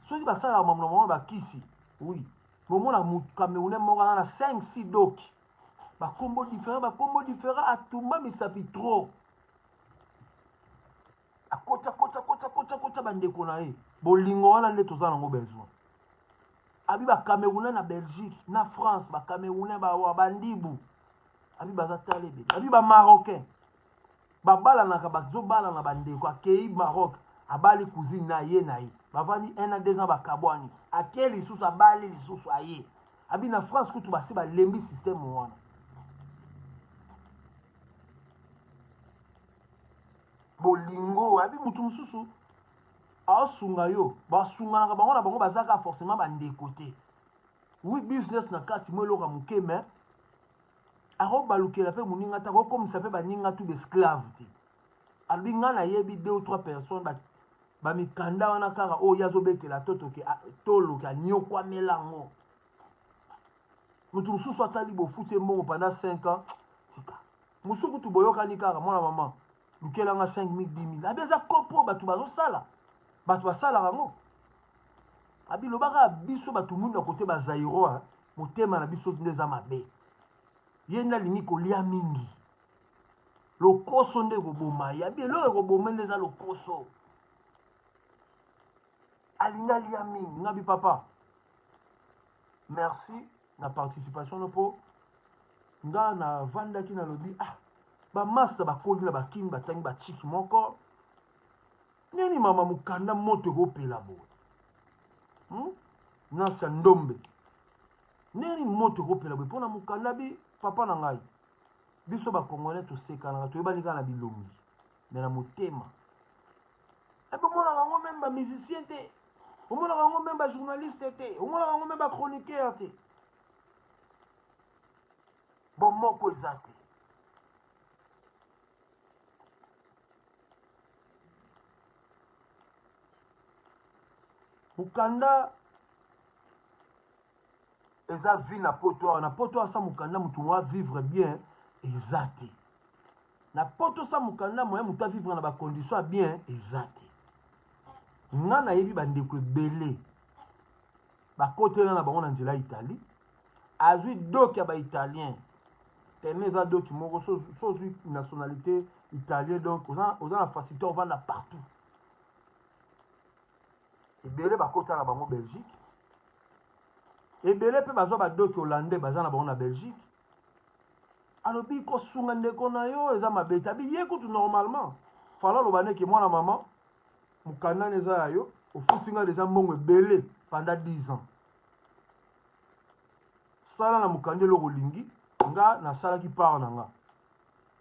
soki basalaka mamona bango bakisi oui bomona camerounais moko aza na 5-6 doki bakombo différent atumba misapi trop akota bandeko na ye bolingo wana nde toza nango besoin abi bacamerounais na Belgique na France bacamerounais bandibu abi baza tala ebele abi bamarocain babalanaka bazobala na bandeko akei Maroc abali cousine na ye bavandi 1 à 2 ans bakabwani ake lisusu abali lisusu aye abi na France kutu basi balembi système wana bolingo abi mutu mosusu aosunga yo basunganaka bango na bango bazaka forcément bandeko te oui business na kati mo eloka moke me akobalukela mpe moninga te akokomisa mpe baninga tu besclave te alobi nga nayebi 2 ou 3 personnes bamikanda wana kaka oyo azobetela toloke aniokwamela yango mutu mosusu atali bofuti mbongo pendant 5 ans tika mosusu kutu boyokani kaka mwana mama lukelanga 5 000 10 000 abi eza kopo bato bazosala bato basalaka yango abi lobaka biso bato munda kote bazairo motema na biso nde eza mabe ye nde alingi kolia mingi lokoso nde ekoboma ye abi eloko ekoboma nde eza lokoso alingi alia mingi ngabi papa merci na participation no po nga na vandaki na lobi ba master ba kodi la ba king batangi ba chiki moko nini mama mukanda moto kopela bo nasa ndombe nini moto kopela bo pona mukanda bi papa na ngai biso ba congolais to sekana to yebani kana bilongi mais na motema ebe mona ngo même ba musicien te omona ngo même ba journaliste te omona ngo même ba chroniqueur te bon moko ezate mukanda eza vie na poto sa mukanda mutu mwa vivre bien ezate na poto sa mukanda moya mutu a vivre na ba condition bien ezate nga na yebi bandeko ebele bakotela na bango na nzela ya Italie azwi doki ya ba-italien tene eza doki moko sozwi nationalité italien donc oza na facilité ovanda partout ebele bakotela na bango Belgique ebele mpe bazwa badoki hollandais baza na bango na Belgique alobi kosunga ndeko na yo eza mabe tabi ye kutu normalement fala loba neke mwana mama mukanda neza ya yo ofuti nga deja mbongo ebele pendant 10 ans sala na mukanda eloko olingi nga nasalaki part na nga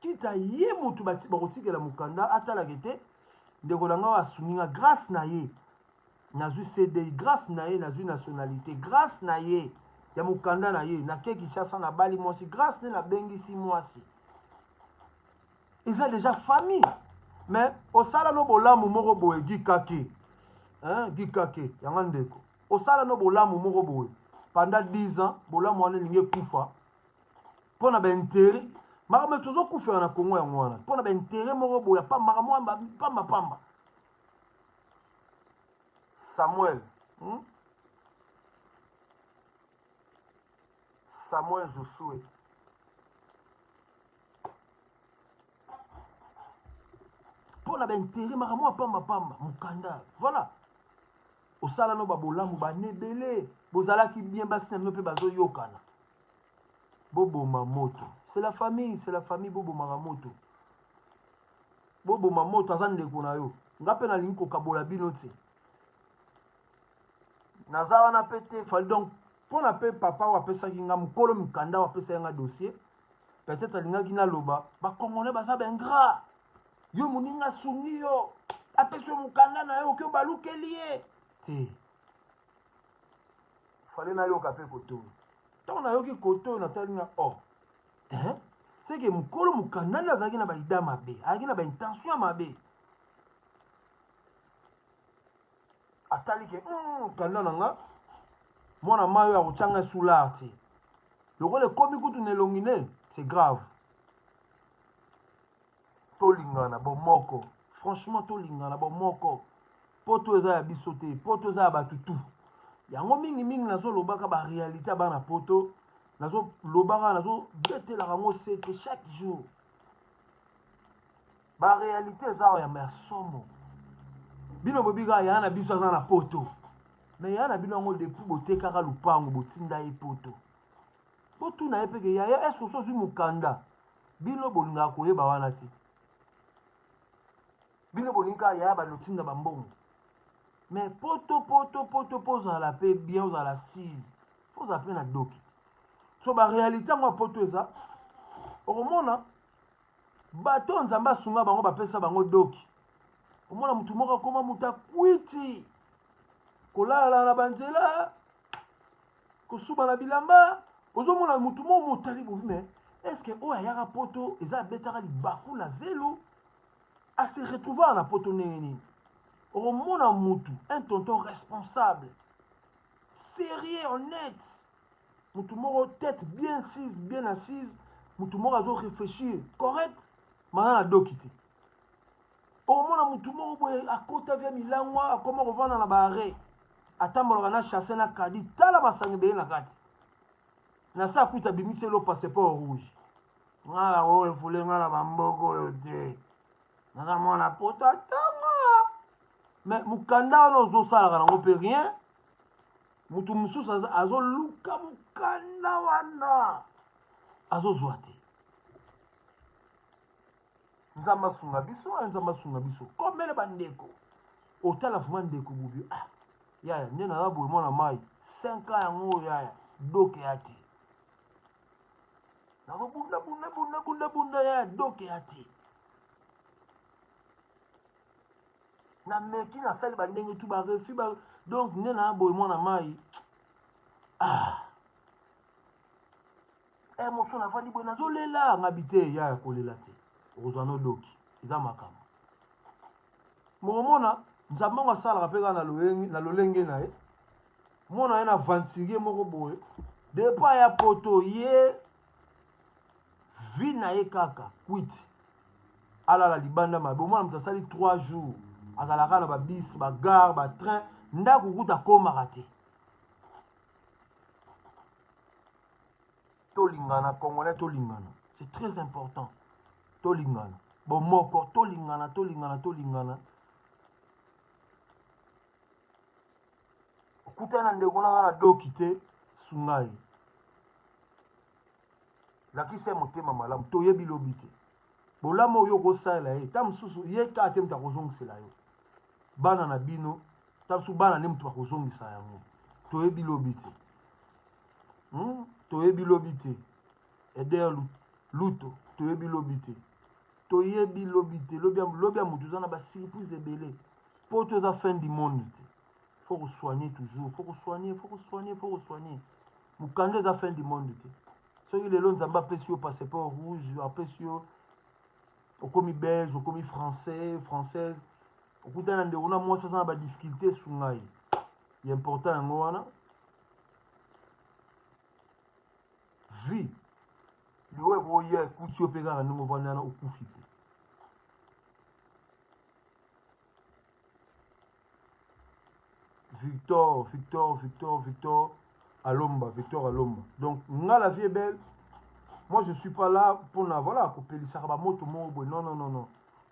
kita ye mutu bakotikela mukanda atalaki te ndeko na nga asungi nga grâce na ye nazwi CDI grâce na ye nazwi nationalité grâce na ye ya mukanda na ye nake Kinshasa na bali mwasi grâce ne nabengisi mwasi eza déjà famille mais osala no bolamu moko boye gikake gikake yanga ndeko osala no bolamu moko boye pendant 10 ans bolamu wana elingi ekufa mpo na baintere makambo tozokufela na Kongo yango wana mpo na baintere moko boye pamba Samuel Samuel Josué mpo na baintere makambo pamba mukanda voilà osala no babolamu banebele bozalaki bien basi na bino mpe bazoyokana boboma moto c'est la famille bobomaka moto boboma moto aza ndeko na yo nga mpe nalingi kokabola bino te naza wana mpe te fali donc mpo na mpe papa oyo apesaki nga mokolo mikanda oyo apesaki nga dossier peut-être alingaki naloba bakongolais baza baingrat yo moninga asungi yo apesi yo mokanda na yo oki obalukeli ye te fale nayoka mpe koto oyo ntango nayoki koto oyo natali nga seke mokolo mokandani azalaki na baida mabe azalaki na baintention ya mabe atali ke mokanda na nga mwana mai oyo akotyanga esular te lokola ekomi kutu na elongi ne c'est grave tolingana bomoko franchement tolingana bomoko poto eza ya biso te poto eza ya batutu yango mingi nazolobaka baréalité ya bana poto nazolobaka nazobetelaka yango sete chaque jour baréalité eza oyo ya somo bino bobika ya na biso aza na poto me ya na bino yango depuis botekaka lupango botinda ye poto botuna ye peke yaya eske osozwi mokanda bino bolingaka koyeba wana te bino bolingaka yaya banotinda bambongo mais poto ozala mpe bien ozala sise fo ozala mpe na doki so baréalité yango ya poto eza okomona bato nzambe asunga bango bapesa bango doki omona mutu moko akoma mutu akwiti kolalala na banzela kosuba na bilamba ozomona mutu moko motali bovi mais est ce que oyo ayaka poto eza abetaka libaku na zelo ase retrouver na poto ndenge nini okomona mutu un tonton responsable sérieux honnête mutu moko tête bien assise mutu moko azo réfléchir correct mana na doki te okomona mutu moko boye akota via milangwa akoma kovanda na baare atambolaka na chasse na kadi tala masango ebele na kati na se akuta abimisi elo passeport rouge ngala oyo efule nga na bamboko oyo te naza mwana poto atanga mais mukanda wana ozosalaka nango mpe rien mutu mosusu azoluka mukanda wana azozwa te. Nzamba sunga biso, nzamba sunga biso. Komele bandeko. Otala fuma ndeko bubi. Ah, yaya, nena la boye mwana mai. 5 ans yango yaya, doke ati. Nako bunda yaya, doke ati. Na meki na sali bandenge tu ba refi ba. Donc nena la boye mwana mai. Ah. Moso na fandi boye nazolela ngabite yaya kolela te. Ozano doki. Iza makama. Momona nzambe ngo asala pe kana na lolenge na ye. Mona ye na venturier moko boye. Depa ya poto ye vi na ye kaka kwiti. Alala libanda mabe. Mona mtasali 3 jours. Azalaka na ba bis, ba gare, ba train. Ndako kuta komaka te. Tolingana, Congolais tolingana. C'est très important. Tolingana. Bon moko, tolingana. Kutana ndeko na doki te sungai. Lakise motema malamu toyebi lobi te. Bolamo oyo kosala ye, ta mususu ye ka te muta kozongisela yo. Bana na bino, ta mususu bana ne mutu bakozongisa yango. Toyebi lobi te. Toyebi lobi te. Eder luto, toyebi lobi te. Toyebi lobi te. Lobi ya mutu zana ba surprise ebele. Po to za fin du monde te. Faut que soigner toujours, faut que soigner. Mukande za fin du monde te. Soki lelo nzamba pesi yo passeport rouge, apesi yo okomi belge, okomi française. Okutana ndeko na mwasi aza na ba difficulté sungai. Il est important yango wana. Vie. Liwe ko ye kuti yo peka ndingo vana na okufi te. Victor Alomba. Donc, la vie est belle. Moi, je ne suis pas là pour voilà, couper les sarabamoto. Non.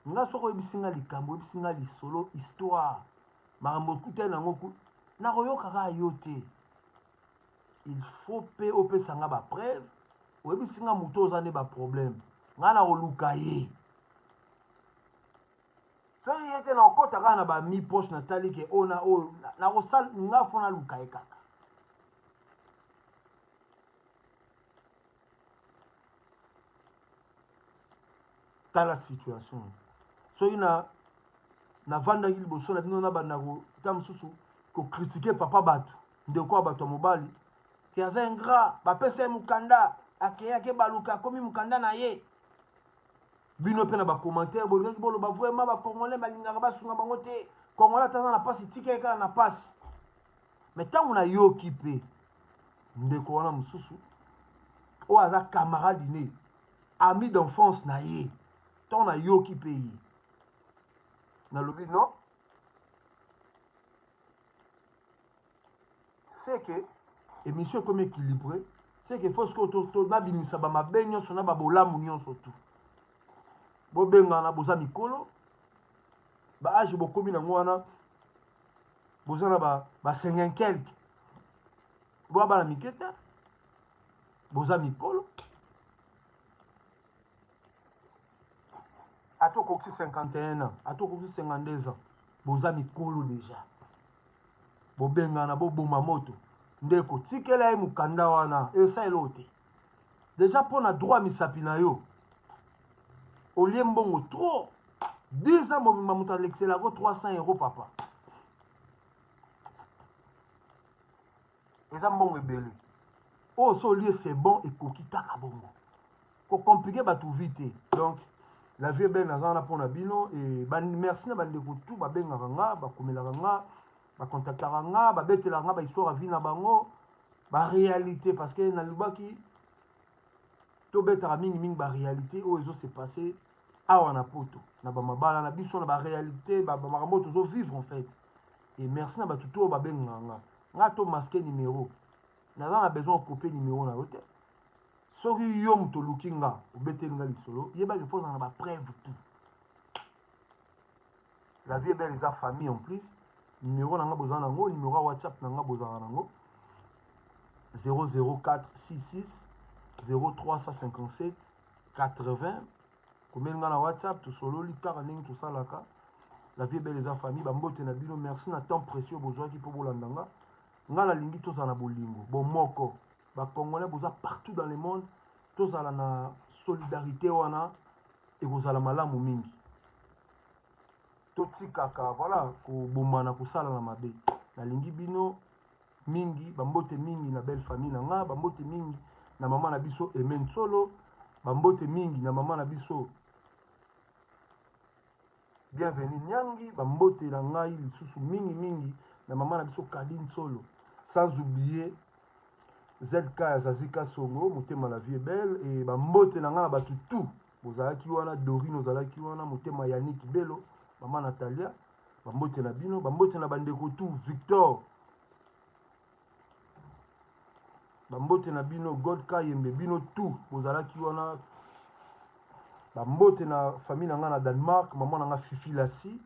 Nga soko ebisinga likambo, ebisinga li solo histoire. Marambo kute na ngoku. Na royoka yote. Il faut pe sanga ba preuve. Ou ebisinga muto ozane ba problème. Nga na roluka ye. Soki yete na okota kaka na ba mi poche na tali ke ona o na kosala nga fona luka ye kaka. Tala situation. Soki na vandaki liboso na bino na bandako ta mosusu ko critiquer papa bato ndeko bato mobali ke aza ingrat bapesa ye mukanda akeyake baluka akomi mukanda na ye. Bino pe na ba commentaire bolingaki boloba vraiment ba congolais balingaka basunga bango te. Congolais taza na pasi tika kaka na pasi. Mais tango na yoki pe ndeko wana mosusu o aza camarade ne ami d'enfance na ye. Tango na yoki pe ye. Na lobi non. C'est que émission comme équilibré, c'est que faut que to na bimisa ba mabe nyonso na ba bolamu nyonso tout. Bobengana boza mikolo ba age bokomi nango wana boza na ba 50 quelque boa bana miketa boza mikolo atoko 51 ans atoko 52 ans boza mikolo déjà bobengana boboma moto ndeko tikela ye mukanda wana esa elote déjà pona droit misapi na yo olie mbongo trop 10 ans mobimba moto alexela ko 300 € papa eza mbongo ebele oyo so olie c'est bon ekoki kaka bongo ko compliquer bato vite donc la vie est belle naza wana mpona bino et merci na bandeko tu babengaka nga bakomelaka nga bakontaktaka nga babetelaka nga bahistoire ya vie na bango baréalité parce que nalobaki tobetaka mingimingi baréalité oyo ezose passe awa na poto na bamabala na biso na baréalité bamakambo oyo tozovivre en fait et merci na bato to oyo babengaka nga to maske numéro naza na besoin okope numéro na yo te soki yo moto oluki nga obeteli nga lisolo yebaki mpo na bapreuve tout la vie ebele eza famille en plus numéro na nga bozala nango numéro ya whatsapp na nga bozala nango 00466 0357 80 komelinga na WhatsApp tosololi kaka ndenge tosalaka. La vie belle eza famille bambote na bino, merci na temps précieux bozwaki mpo bolanda nga. Nga nalingi tozala na bolingo bomoko bacongolais boza partout dans le monde, tozala na solidarité wana ekozala malamu mingi. Totikaka voilà kobomana kosala na mabe. Nalingi bino mingi bambote mingi na belle famille na nga, bambote mingi na mama na biso Emen Solo, bambote mingi na mama na biso Bienvenue Nyangi, bambote na ngai lisusu mingi mingi na mama na biso Kadine Solo, sans oublier ZK ya Zazika Songo, motema la vie est belle, et bambote na nga na batu tout bozalaki wana, Dorine ozalaki wana, motema Yannick Bello, mama Natalia, bambote na bino, bambote na bandeko tout Victor, bambote na bino God Kayembe bino tout bozalaki wana, bambote na famille na nga na Danemark, maman na nga Fifi Lassi,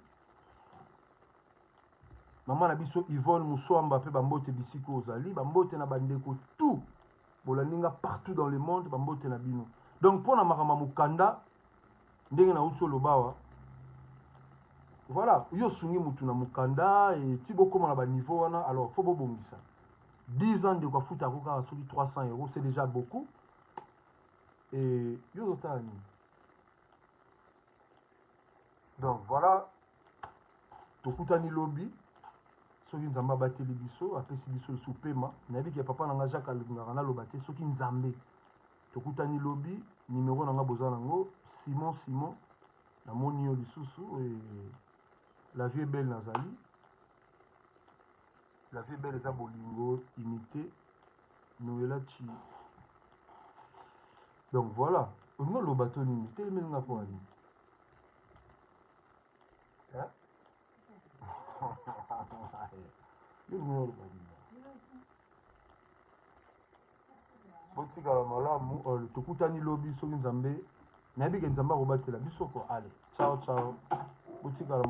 maman na biso Yvonne Moussoamba pe bambote bisiko ozali, bambote na bandeko tout bolandinga partout dans le monde, bambote na bino. Donc pour na makama mukanda ndenge na uso lobawa, voilà, yo sungi mutu na mukanda et ti bokoma na ba niveau wana, alors faut bobongisa 10 ans de quoi foutre à koka sur 300 €, c'est déjà beaucoup. Et yo tani. Donc voilà, tokutani lobby soki nzambe abateli biso apesi biso lisusu pema, nayebi ke papa nanga Jacques alingaka naloba te soki nzambe. Tokutani lobby numéro nanga boza nango Simon namoni yo lisusu, la vie est belle nazali, la vie est belle eza bolingo imité Noëlla Chi. Donc voilà, olingo loba to nini telemelinga po ani botikala malamu. Tokutani lobi soki nzambe nayebi ke nzambe akobatela biso ko. Ale ciao ciao, botikala